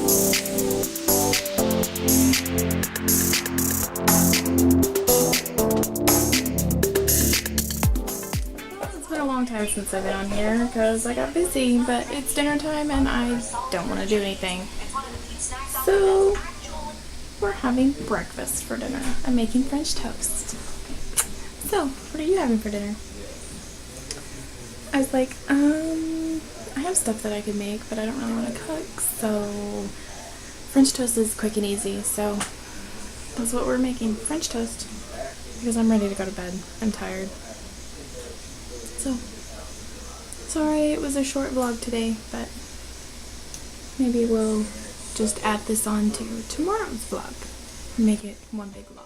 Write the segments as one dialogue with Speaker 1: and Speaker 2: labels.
Speaker 1: It's been a long time since I've been on here because I got busy, but it's dinner time and I don't want to do anything. So we're having breakfast for dinner. I'm making French toast. So, what are you having for dinner? I was like, I have stuff that I could make, but I don't really want to cook, so French toast is quick and easy, so that's what we're making, French toast, because I'm ready to go to bed. I'm tired. So, sorry it was a short vlog today, but maybe we'll just add this on to tomorrow's vlog and make it one big vlog.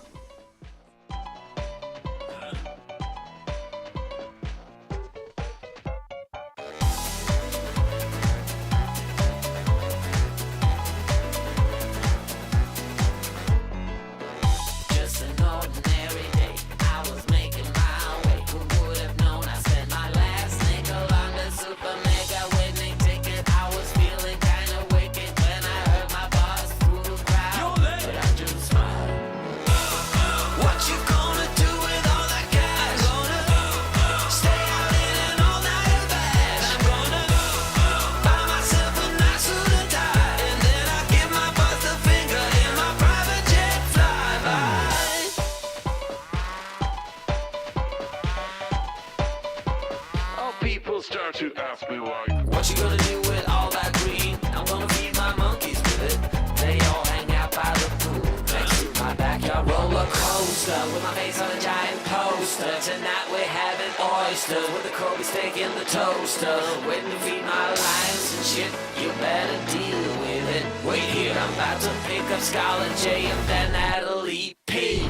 Speaker 2: People start to ask me like, what you gonna do with all that green? I'm gonna feed my monkeys with it. They all hang out by the pool next to my backyard roller coaster with my face on a giant poster. Tonight we're having oysters with the Kobe steak in the toaster. Waiting to feed my lions and shit. You better deal with it. Wait here, I'm about to pick up Scarlett J and then Natalie P.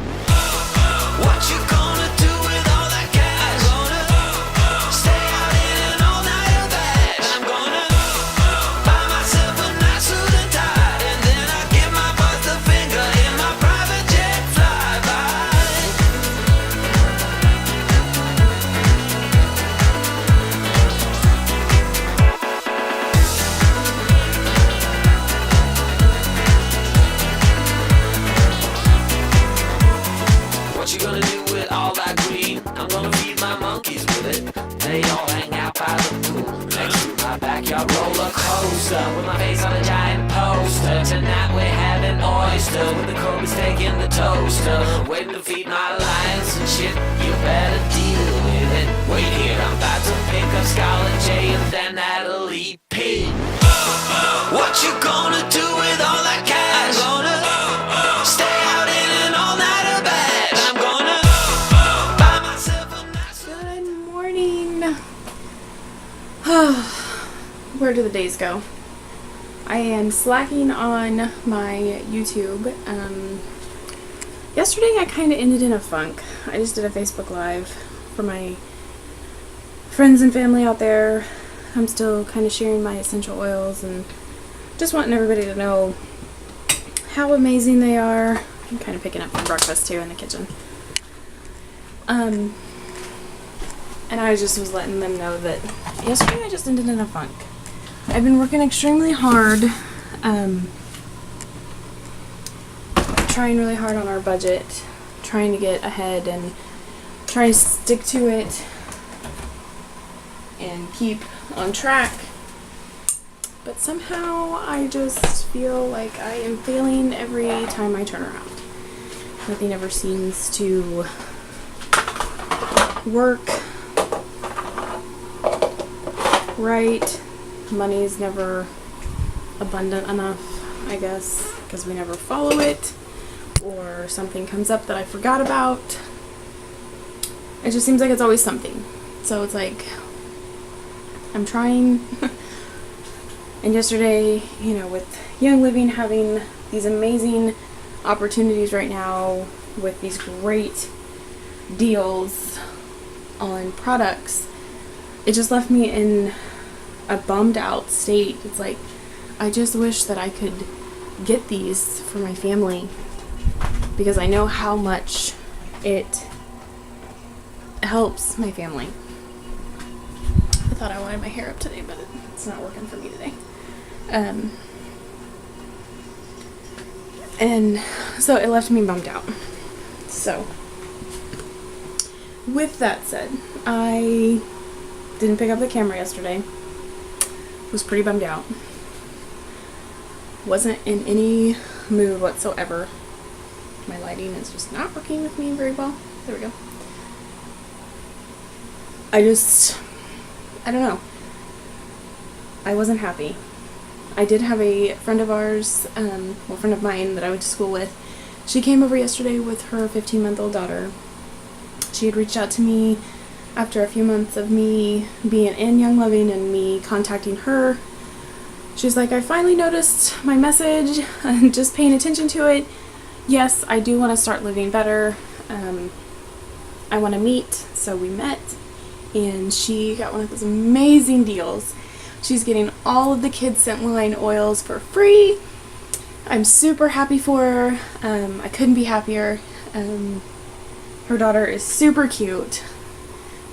Speaker 2: What you gonna do with all that cash? What you gonna do with all that green? I'm gonna feed my monkeys with it. They all hang out by the pool next to my backyard roller coaster with my face on a giant poster. Tonight we're having oysters with the Kobe steak in the toaster. Waiting to feed my lions and shit. You better deal with it. Wait here, I'm about to pick up Scarlett J and then Natalie P. What you gonna do with all that cash? I'm gonna stay out in an all-nighter bed. I'm gonna buy myself a nice...
Speaker 1: Good morning. Where do the days go? I am slacking on my YouTube. Yesterday I kind of ended in a funk. I just did a Facebook Live for my friends and family out there. I'm still kind of sharing my essential oils and just wanting everybody to know how amazing they are. I'm kind of picking up some breakfast too in the kitchen. And I just was letting them know that yesterday I just ended in a funk. I've been working extremely hard, trying really hard on our budget, trying to get ahead and trying to stick to it and keep on track. But somehow I just feel like I am failing every time I turn around. Nothing ever seems to work right. Money is never abundant enough, I guess, because we never follow it, or something comes up that I forgot about. It just seems like it's always something. So it's like I'm trying. And yesterday, you know, with Young Living having these amazing opportunities right now with these great deals on products, it just left me in a bummed out state. It's like, I just wish that I could get these for my family because I know how much it helps my family. I thought I wanted my hair up today, but it's not working for me today. And so it left me bummed out. So, with that said, I didn't pick up the camera yesterday. Was pretty bummed out. Wasn't in any mood whatsoever. My lighting is just not working with me very well. There we go. I don't know. I wasn't happy. I did have a friend of ours, friend of mine that I went to school with. She came over yesterday with her 15-month-old daughter. She had reached out to me after a few months of me being in Young Living and me contacting her. She's like, I finally noticed my message and just paying attention to it. Yes, I do want to start living better. I want to meet. So we met, and she got one of those amazing deals. She's getting all of the kids' scent line oils for free. I'm super happy for her. I couldn't be happier. Her daughter is super cute.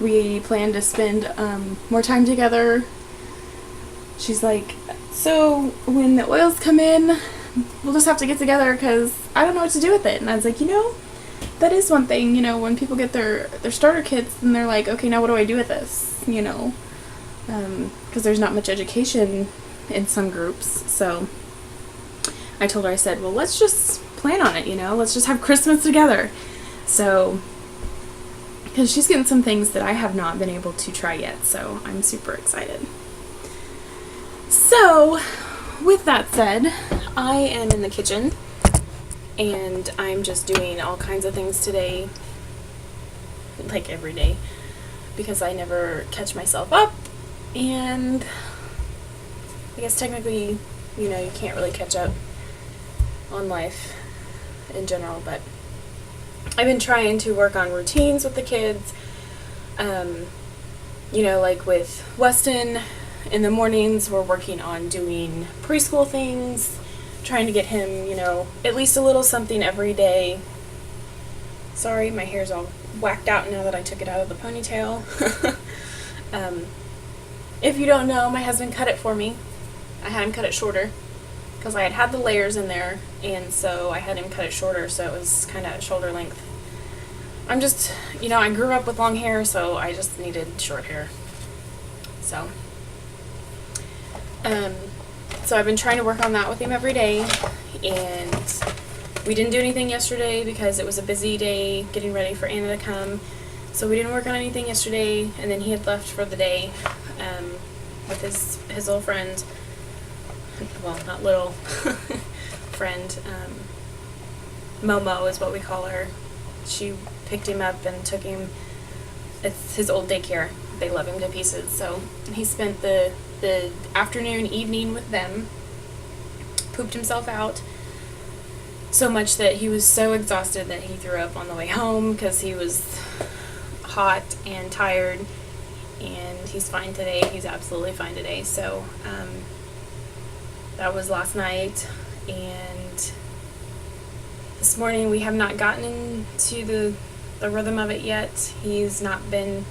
Speaker 1: We plan to spend more time together. She's like, so when the oils come in, we'll just have to get together because I don't know what to do with it. And I was like, that is one thing, when people get their starter kits and they're like, okay, now what do I do with this, because there's not much education in some groups. So I told her, I said, well, let's just plan on it, let's just have Christmas together. So, because she's getting some things that I have not been able to try yet, so I'm super excited. So, with that said, I am in the kitchen, and I'm just doing all kinds of things today, like every day, because I never catch myself up, and I guess technically, you can't really catch up on life in general, but I've been trying to work on routines with the kids, like with Weston. In the mornings, we're working on doing preschool things, trying to get him, at least a little something every day. Sorry, my hair's all whacked out now that I took it out of the ponytail. If you don't know, my husband cut it for me. I had him cut it shorter because I had the layers in there, and so I had him cut it shorter so it was kind of at shoulder length. I'm just, I grew up with long hair, so I just needed short hair. So I've been trying to work on that with him every day, and we didn't do anything yesterday because it was a busy day getting ready for Anna to come, so we didn't work on anything yesterday, and then he had left for the day with his little friend, well, not little, friend, Momo is what we call her. She picked him up and took him, it's his old daycare, they love him to pieces, so he spent the afternoon, evening with them, pooped himself out so much that he was so exhausted that he threw up on the way home because he was hot and tired, and he's fine today. He's absolutely fine today. So that was last night, and this morning we have not gotten into the rhythm of it yet. He's not been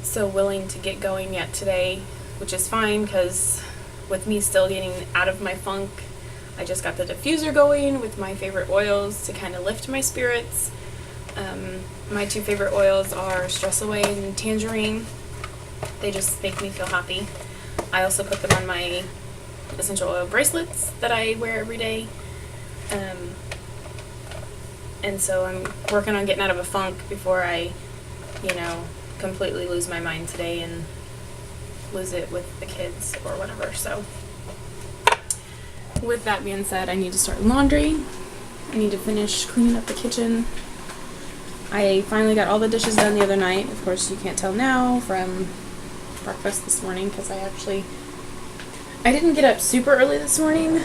Speaker 1: so willing to get going yet today, which is fine because with me still getting out of my funk, I just got the diffuser going with my favorite oils to kind of lift my spirits. My two favorite oils are Stress Away and Tangerine. They just make me feel happy. I also put them on my essential oil bracelets that I wear every day. And so I'm working on getting out of a funk before I, completely lose my mind today and lose it with the kids or whatever. So with that being said, I need to start laundry. I need to finish cleaning up the kitchen. I finally got all the dishes done the other night. Of course, you can't tell now from breakfast this morning because I didn't get up super early this morning,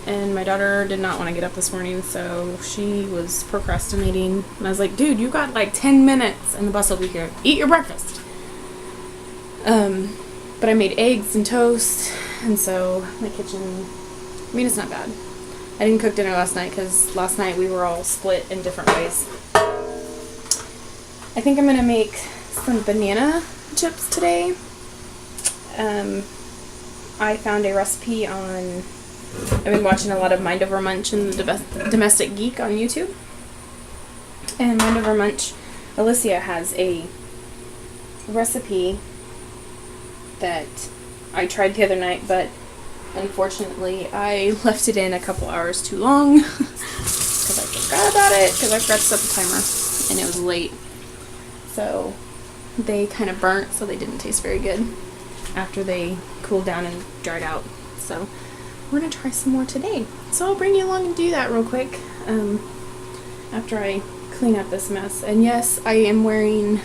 Speaker 1: and my daughter did not want to get up this morning, so she was procrastinating, and I was like, dude, you got like 10 minutes and the bus will be here. Eat your breakfast. But I made eggs and toast, and so my kitchen, it's not bad. I didn't cook dinner last night because last night we were all split in different ways. I think I'm going to make some banana chips today. I found a recipe on I've been watching a lot of Mind Over Munch and the Domestic Geek on YouTube. And Mind Over Munch, Alicia has a recipe that I tried the other night, but unfortunately I left it in a couple hours too long because I forgot about it, because I forgot to set the timer and it was late. So they kind of burnt, so they didn't taste very good after they cooled down and dried out. So we're going to try some more today. So I'll bring you along and do that real quick after I clean up this mess. And yes, I am wearing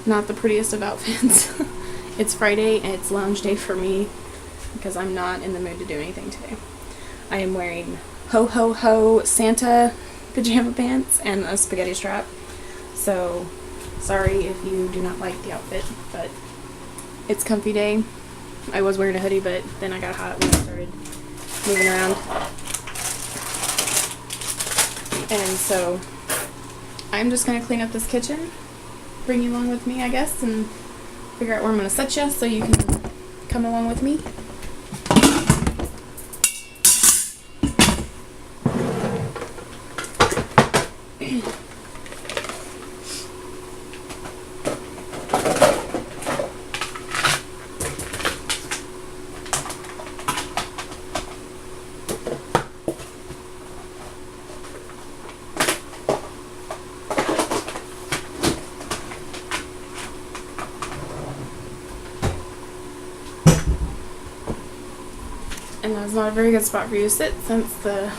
Speaker 1: not the prettiest of outfits. It's Friday and it's lounge day for me because I'm not in the mood to do anything today. I am wearing ho ho ho Santa pajama pants and a spaghetti strap. So sorry if you do not like the outfit, but it's comfy day. I was wearing a hoodie, but then I got hot when I started moving around. And so I'm just going to clean up this kitchen, bring you along with me, I guess, and figure out where I'm going to set you so you can come along with me. And that's not a very good spot for you to sit since the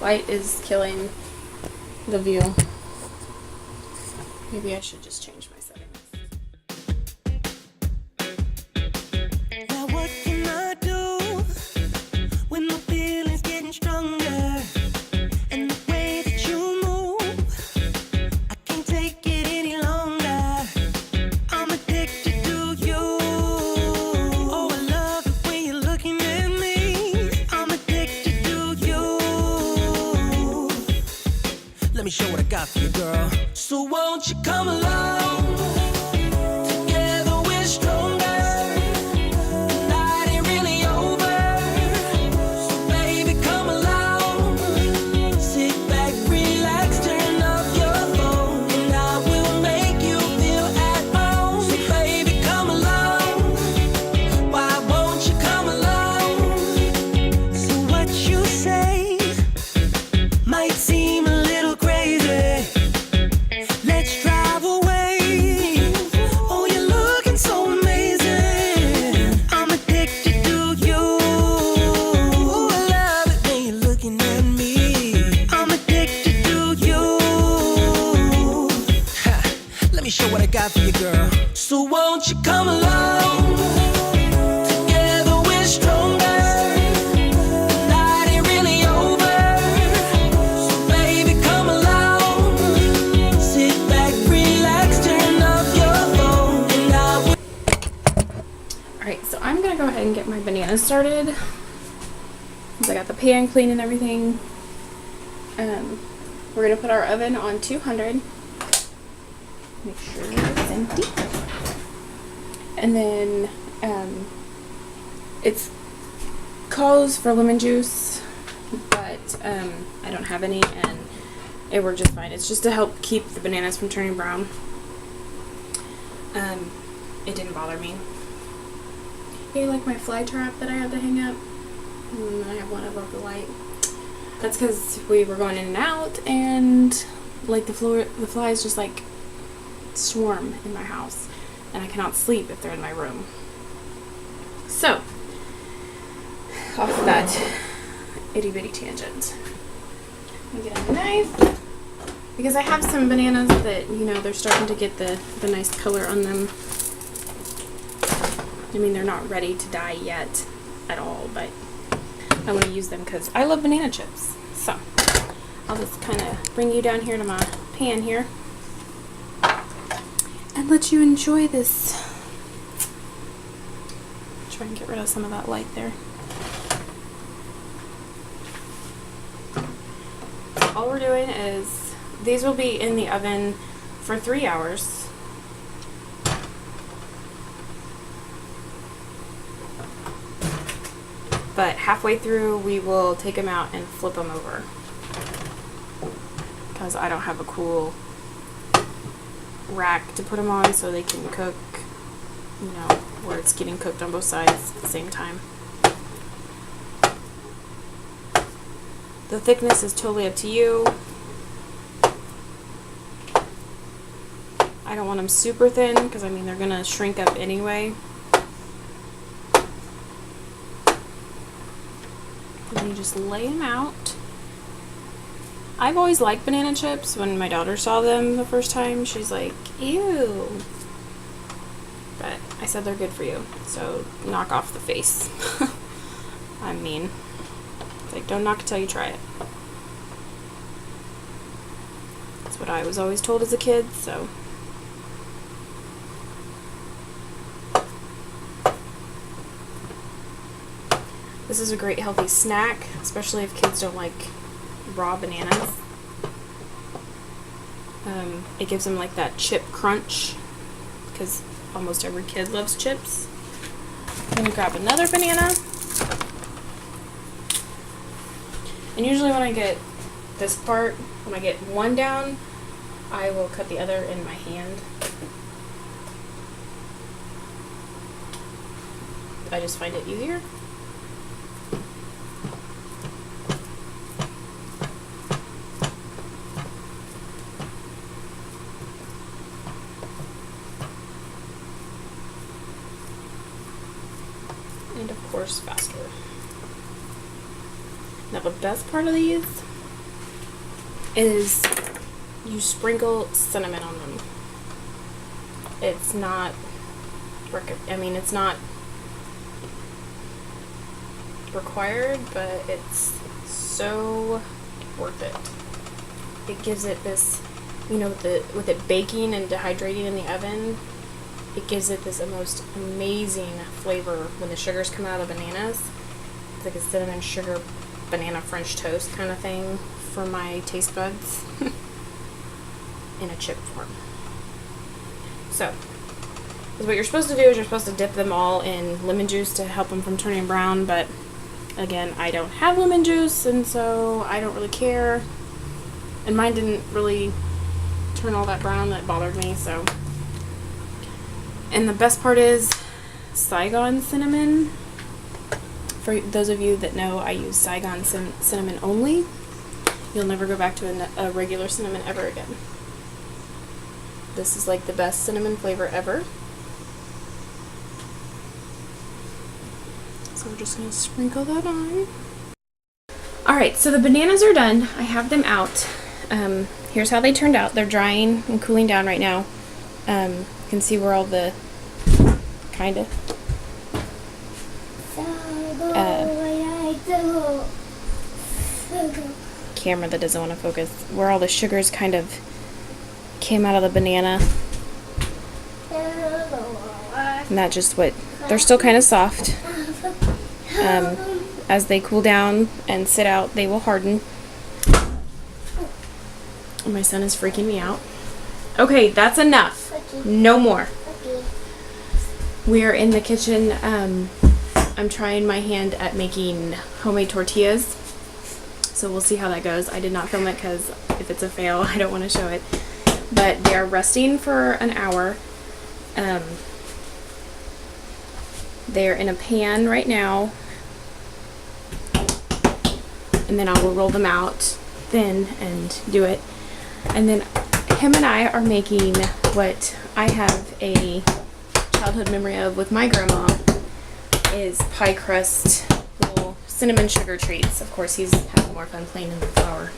Speaker 1: light is killing the view. Maybe I should just change my settings.
Speaker 3: Now what can I do when my feelings getting stronger? And the way that you move, I can't take it any longer. I'm addicted to you. Oh, I love the way you're looking at me. I'm addicted to you. Let me show what I got for you, girl. So won't you come along? Together we're stronger. The night ain't really over. So baby, come along. Sit back, relax, turn off your phone, and I will make you feel at home. So baby, come along. Why won't you come along? So what you say might seem a little crazy. Let's drive away. Oh, you're looking so amazing. I'm addicted to you. Oh, I love it when you're looking at me. I'm addicted to you. Ha, let me show what I got for you, girl. So won't you come along? Together we're stronger. The night ain't really over. So baby, come along. Sit back, relax, turn off your phone, and I will.
Speaker 1: Alright, so I'm going to go ahead and get my bananas started. Since I got the pan clean and everything. We're going to put our oven on 200. Make sure it's empty. And then it's calls for lemon juice, but I don't have any, and it worked just fine. It's just to help keep the bananas from turning brown. It didn't bother me. Hey, like my fly trap that I had to hang up. I have one above the light. That's because we were going in and out, and like the flies just like swarm in my house, and I cannot sleep if they're in my room. So, off of that itty bitty tangent, I'm gonna get a knife because I have some bananas that, you know, they're starting to get the nice color on them. I mean, they're not ready to die yet at all, but I want to use them because I love banana chips. So I'll just kind of bring you down here to my pan here and let you enjoy this. Try and get rid of some of that light there. So all we're doing is, these will be in the oven for 3 hours. but halfway through we will take them out and flip them over, because I don't have a cool rack to put them on so they can cook, you know, where it's getting cooked on both sides at the same time. The thickness is totally up to you. I don't want them super thin because I mean they're gonna shrink up anyway. And you just lay them out. I've always liked banana chips. When my daughter saw them the first time, she's like, ew. But I said they're good for you, so knock off the face. I mean, it's like, don't knock it till you try it. That's what I was always told as a kid, so. This is a great healthy snack, especially if kids don't like raw bananas. It gives them like that chip crunch, because almost every kid loves chips. I'm going to grab another banana. And usually when I get this part, when I get one down, I will cut the other in my hand. I just find it easier. And of course faster. Now the best part of these is you sprinkle cinnamon on them. It's not, it's not required, but it's so worth it. It gives it this, you know, with it baking and dehydrating in the oven, it gives it this most amazing flavor when the sugars come out of the bananas. It's like a cinnamon sugar banana French toast kind of thing for my taste buds in a chip form. So, what you're supposed to do is you're supposed to dip them all in lemon juice to help them from turning brown, but again, I don't have lemon juice, and so I don't really care. And mine didn't really turn all that brown, that bothered me, so. And the best part is Saigon cinnamon. For those of you that know, I use Saigon cinnamon only. You'll never go back to a regular cinnamon ever again. This is like the best cinnamon flavor ever. So we're just going to sprinkle that on. Alright, so the bananas are done. I have them out. Here's how they turned out. They're drying and cooling down right now. You can see where all the camera that doesn't want to focus, where all the sugars kind of came out of the banana. And that just they're still kind of soft. As they cool down and sit out, they will harden. My son is freaking me out. Okay, that's enough. No more. We are in the kitchen. I'm trying my hand at making homemade tortillas. So we'll see how that goes. I did not film it because if it's a fail, I don't want to show it. But they are resting for an hour. They're in a pan right now. And then I will roll them out thin and do it. And then him and I are making what I have a childhood memory of with my grandma, is pie crust little cinnamon sugar treats. Of course, he's having more fun playing in the flour.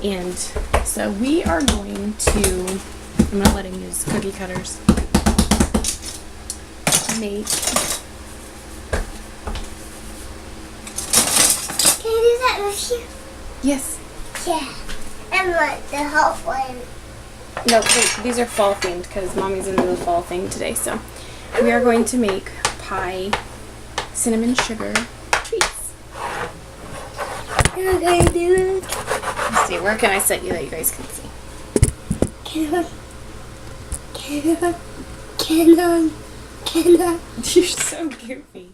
Speaker 1: And so we are going to, I'm going to let him use cookie cutters, make.
Speaker 4: Can I do that with you?
Speaker 1: Yes.
Speaker 4: Yeah. I want the whole one.
Speaker 1: No, these are fall themed because Mommy's into the fall thing today. So we are going to make pie cinnamon sugar treats.
Speaker 4: You're going to do it?
Speaker 1: Let's see, where can I set you that you guys can see?
Speaker 4: Can I?
Speaker 1: You're so goofy.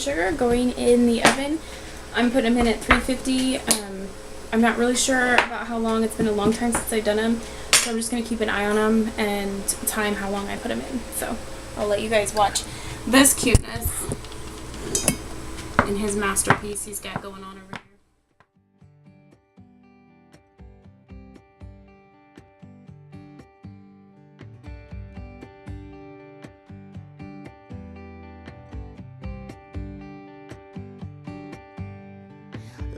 Speaker 1: sugar going in the oven. I'm putting them in at 350. I'm not really sure about how long. It's been a long time since I've done them, so I'm just going to keep an eye on them and time how long I put them in. So I'll let you guys watch this cuteness in his masterpiece he's got going on over here.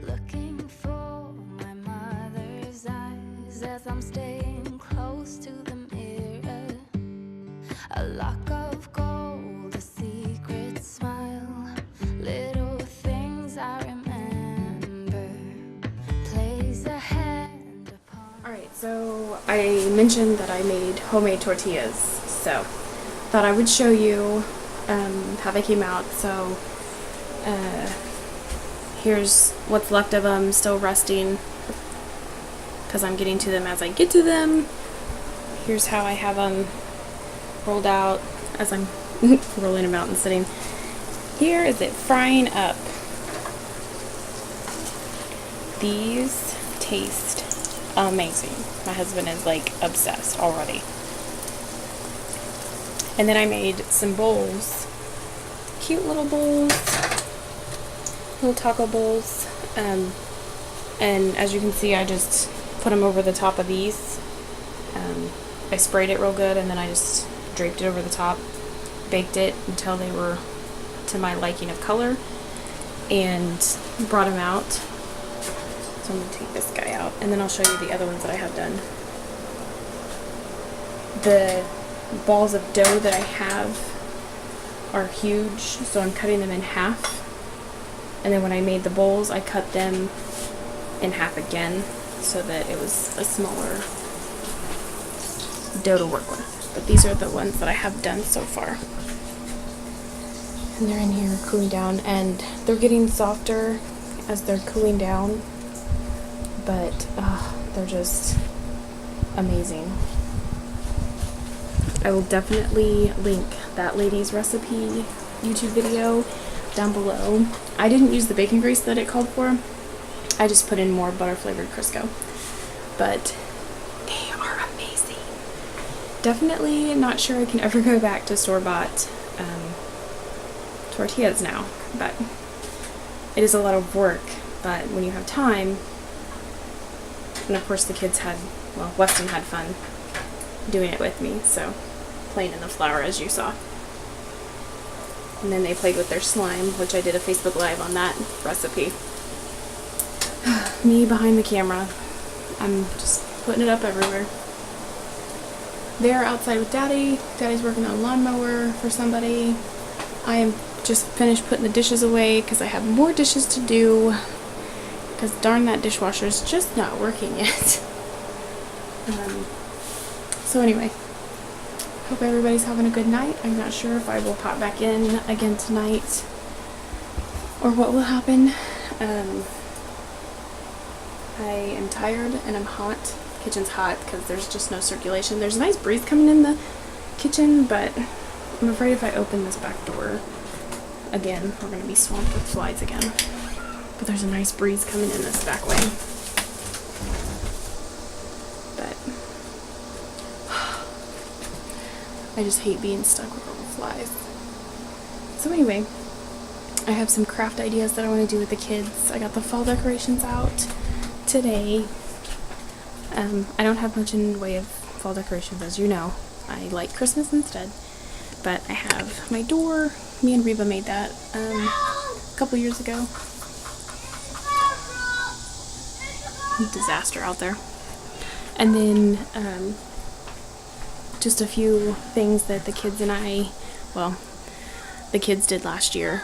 Speaker 5: Looking for my mother's eyes as I'm staying close to the mirror. A lock of gold, a secret smile, little things I remember. Place a hand upon.
Speaker 1: Alright, so I mentioned that I made homemade tortillas, so thought I would show you how they came out. So here's what's left of them, still resting, because I'm getting to them as I get to them. Here's how I have them rolled out as I'm rolling them out and sitting. Here is it frying up. These taste amazing. My husband is like obsessed already. And then I made some bowls, cute little bowls, little taco bowls, and as you can see, I just put them over the top of these. I sprayed it real good, and then I just draped it over the top, baked it until they were to my liking of color, and brought them out. So I'm going to take this guy out, and then I'll show you the other ones that I have done. The balls of dough that I have are huge, so I'm cutting them in half. And then when I made the bowls, I cut them in half again so that it was a smaller dough to work with. But these are the ones that I have done so far. And they're in here cooling down, and they're getting softer as they're cooling down. But they're just amazing. I will definitely link that lady's recipe YouTube video down below. I didn't use the bacon grease that it called for. I just put in more butter flavored Crisco. But they are amazing. Definitely not sure I can ever go back to store-bought tortillas now, but it is a lot of work. But when you have time, and of course the kids had, well, Weston had fun doing it with me, so playing in the flour as you saw. And then they played with their slime, which I did a Facebook Live on that recipe. Me behind the camera. I'm just putting it up everywhere. They're outside with Daddy. Daddy's working on a lawnmower for somebody. I am just finished putting the dishes away because I have more dishes to do. Because darn, that dishwasher's just not working yet. So anyway, hope everybody's having a good night. I'm not sure if I will pop back in again tonight or what will happen. I am tired and I'm hot. The kitchen's hot because there's just no circulation. There's a nice breeze coming in the kitchen, but I'm afraid if I open this back door again, we're going to be swamped with flies again. But there's a nice breeze coming in this back way. But I just hate being stuck with all the flies. So anyway, I have some craft ideas that I want to do with the kids. I got the fall decorations out today. I don't have much in the way of fall decorations, as you know. I like Christmas instead. But I have my door. Me and Reba made that a couple years ago. Disaster out there. And then just a few things that the kids and I, well, the kids did last year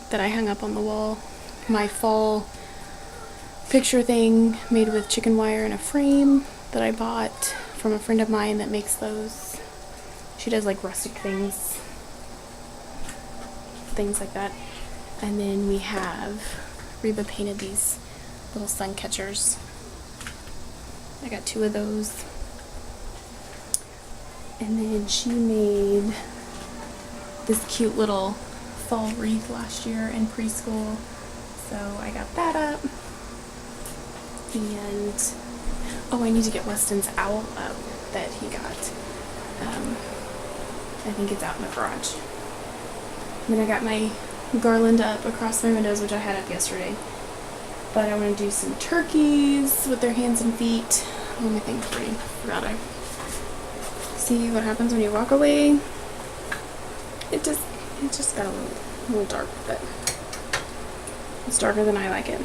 Speaker 1: that I hung up on the wall. My fall picture thing made with chicken wire and a frame that I bought from a friend of mine that makes those. She does like rustic things like that. And then we have, Reba painted these little sun catchers. I got 2 of those. And then she made this cute little fall wreath last year in preschool, so I got that up. And oh, I need to get Weston's owl up that he got. I think it's out in the garage. And then I got my garland up across my windows, which I had up yesterday. But I want to do some turkeys with their hands and feet. Oh, my thing's pretty. Forgot I. See what happens when you walk away. It just got a little dark, but it's darker than I like it.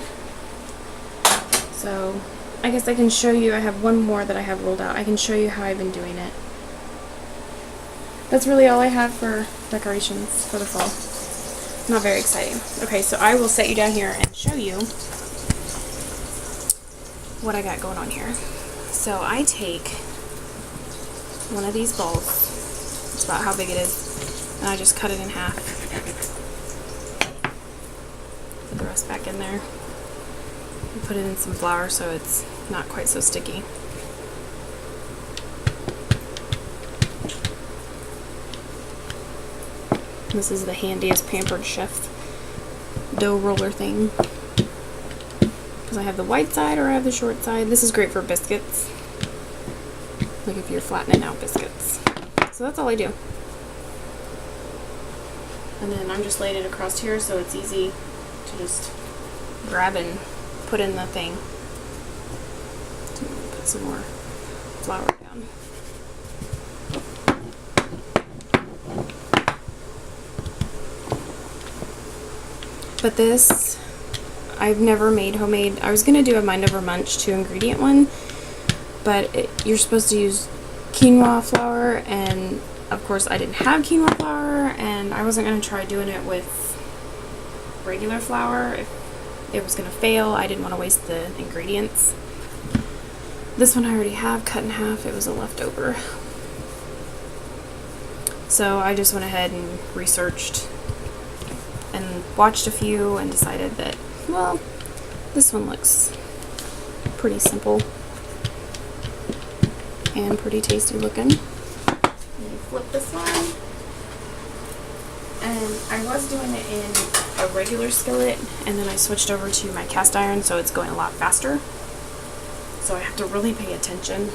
Speaker 1: So I guess I can show you. I have one more that I have rolled out. I can show you how I've been doing it. That's really all I have for decorations for the fall. Not very exciting. Okay, so I will set you down here and show you what I got going on here. So I take one of these balls, it's about how big it is, and I just cut it in half. Put the rest back in there. And put it in some flour so it's not quite so sticky. This is the handiest Pampered Chef dough roller thing. Because I have the wide side or I have the short side. This is great for biscuits. Like if you're flattening out biscuits. So that's all I do. And then I'm just laying it across here so it's easy to just grab and put in the thing. Put some more flour down. But this, I've never made homemade. I was going to do a Mind Over Munch 2-ingredient one, but you're supposed to use quinoa flour, and of course I didn't have quinoa flour, and I wasn't going to try doing it with regular flour. If it was going to fail, I didn't want to waste the ingredients. This one I already have cut in half. It was a leftover. So I just went ahead and researched and watched a few and decided that, well, this one looks pretty simple and pretty tasty looking. And you flip this one, and I was doing it in a regular skillet, and then I switched over to my cast iron, so it's going a lot faster. So I have to really pay attention,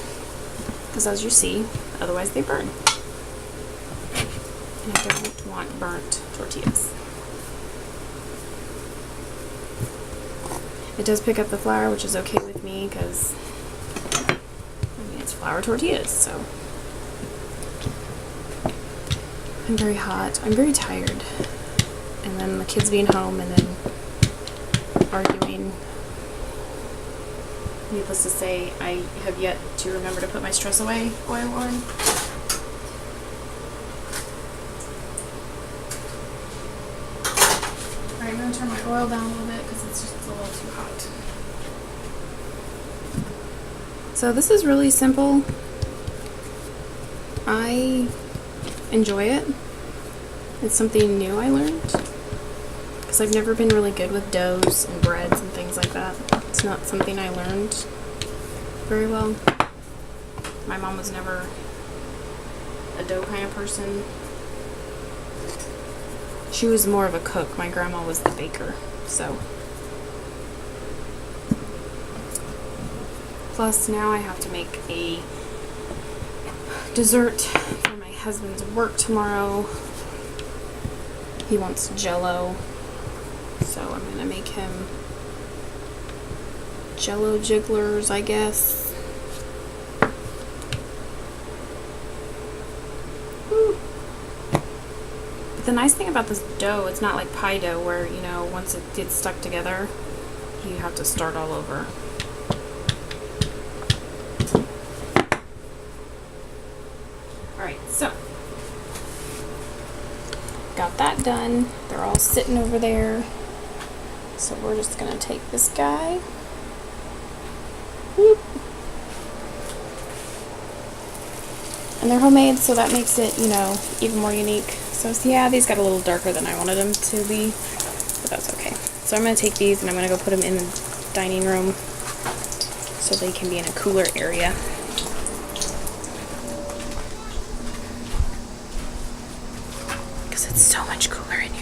Speaker 1: because as you see, otherwise they burn. And I don't want burnt tortillas. It does pick up the flour, which is okay with me because, I mean, it's flour tortillas, so. I'm very hot. I'm very tired. And then the kids being home and then arguing. Needless to say, I have yet to remember to put my Stress Away oil on. Alright, I'm going to turn my oil down a little bit because it's just a little too hot. So this is really simple. I enjoy it. It's something new I learned because I've never been really good with doughs and breads and things like that. It's not something I learned very well. My mom was never a dough kind of person. She was more of a cook. My grandma was the baker, so. Plus now I have to make a dessert for my husband's work tomorrow. He wants Jell-O, so I'm gonna make him Jell-O jigglers, I guess. Woo. But the nice thing about this dough, it's not like pie dough where, you know, once it gets stuck together, you have to start all over. Alright, so got that done. They're all sitting over there. So we're just gonna take this guy. Whoop. And they're homemade, so that makes it, you know, even more unique. So yeah, these got a little darker than I wanted them to be, but that's okay. So I'm gonna take these and I'm gonna go put them in the dining room so they can be in a cooler area. Because it's so much cooler in here.